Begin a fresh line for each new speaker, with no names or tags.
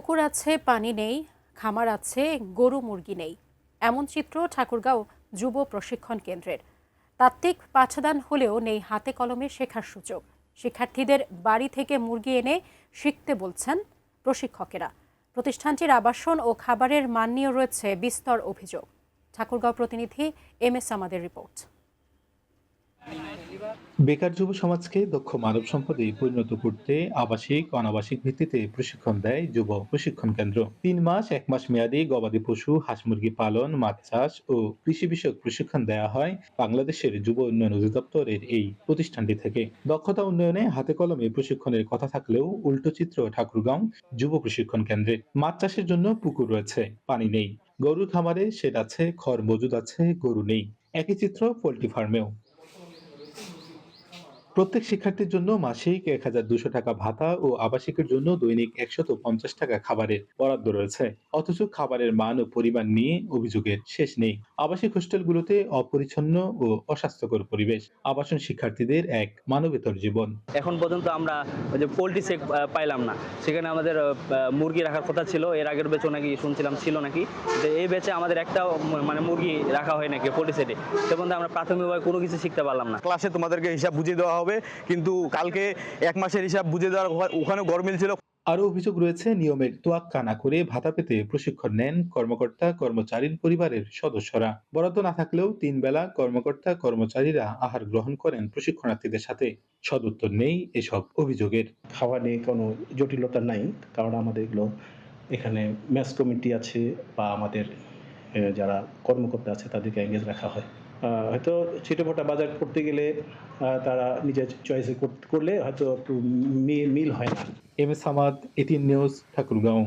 পুকুর আছে পানি নেই, খামার আছে গরু মুরগি নেই, এমন চিত্র ঠাকুরগাঁও যুব প্রশিক্ষণ কেন্দ্রের। তাত্ত্বিক পাঠদান হলেও নেই হাতে কলমে শেখার সুযোগ। শিক্ষার্থীদের বাড়ি থেকে মুরগি এনে শিখতে বলছেন প্রশিক্ষকেরা। প্রতিষ্ঠানটির আবাসন ও খাবারের মান নিয়ে রয়েছে বিস্তর অভিযোগ। ঠাকুরগাঁও প্রতিনিধি MS আমাদের রিপোর্ট।
বেকার যুব সমাজকে দক্ষ মানব সম্পদে পরিণত করতে আবাসিক অনাবাসিক ভিত্তিতে প্রশিক্ষণ দেয় যুব প্রশিক্ষণ কেন্দ্র। 3 মাস 1 মাস মেয়াদী গবাদি পশু, হাঁস মুরগি পালন, মাছ চাষ ও কৃষি বিষয়ক প্রশিক্ষণ দেওয়া হয় বাংলাদেশের যুব উন্নয়ন অধিদপ্তরের এই প্রতিষ্ঠানটি থেকে। দক্ষতা উন্নয়নে হাতে কলমে প্রশিক্ষণের কথা থাকলেও উল্টো চিত্র ঠাকুরগাঁও যুব প্রশিক্ষণ কেন্দ্রে। মাছ চাষের জন্য পুকুর রয়েছে, পানি নেই। গরুর খামারে শেড আছে, খড় মজুদ আছে, গরু নেই। একই চিত্র পোল্ট্রি ফার্মেও। প্রত্যেক শিক্ষার্থীর জন্য মাসিক ১,২০০ টাকা ভাতা ও আবাসিকের জন্য দৈনিক ১৫০ টাকা খাবারের বরাদ্দ রয়েছে। অথচ খাবারের মান ও পরিমাণ নিয়ে অভিযোগের শেষ নেই। আবাসিক হোস্টেলগুলোতে অপরিচ্ছন্ন ও অস্বাস্থ্যকর পরিবেশ, আবাসন শিক্ষার্থীদের এক মানবেতর জীবন।
এখন পর্যন্ত আমরা ওই যে পোল্ট্রি সেক পাইলাম না। সেখানে আমাদের মুরগি রাখার কথা ছিল, এর আগের ব্যাচও নাকি শুনছিলাম ছিল নাকি, যে এই ব্যাচে আমাদের একটাও মানে মুরগি রাখা হয় নাকি পোল্ট্রি সেটে। সে পর্যন্ত আমরা প্রাথমিকভাবে কোনো কিছু শিখতে পারলাম না।
ক্লাসে তোমাদেরকে হিসাব বুঝিয়ে দেওয়া হবে, কিন্তু কালকে 1 মাসের হিসাব বুঝিয়ে দেওয়ার ওখানে গরমিল ছিল।
আরও অভিযোগ রয়েছে, নিয়মের তোয়াক্কা না করে ভাতা পেতে প্রশিক্ষণ নেন কর্মকর্তা কর্মচারীর পরিবারের সদস্যরা। বরাদ্দ না থাকলেও 3 বেলা কর্মকর্তা কর্মচারীরা আহার গ্রহণ করেন প্রশিক্ষণার্থীদের সাথে। সদুত্তর নেই এসব অভিযোগের।
খাওয়া নিয়ে কোনো জটিলতা নাই, কারণ আমাদের এগুলো এখানে মেস কমিটি আছে বা আমাদের যারা কর্মকর্তা আছে তাদেরকে এঙ্গেজ রাখা হয়। হয়তো ছোটোমোটো বাজার করতে গেলে তারা নিজের চয়েসে করলে হয়তো একটু মিল হয় না।
MS Samad, 18 news, Thakurgaon.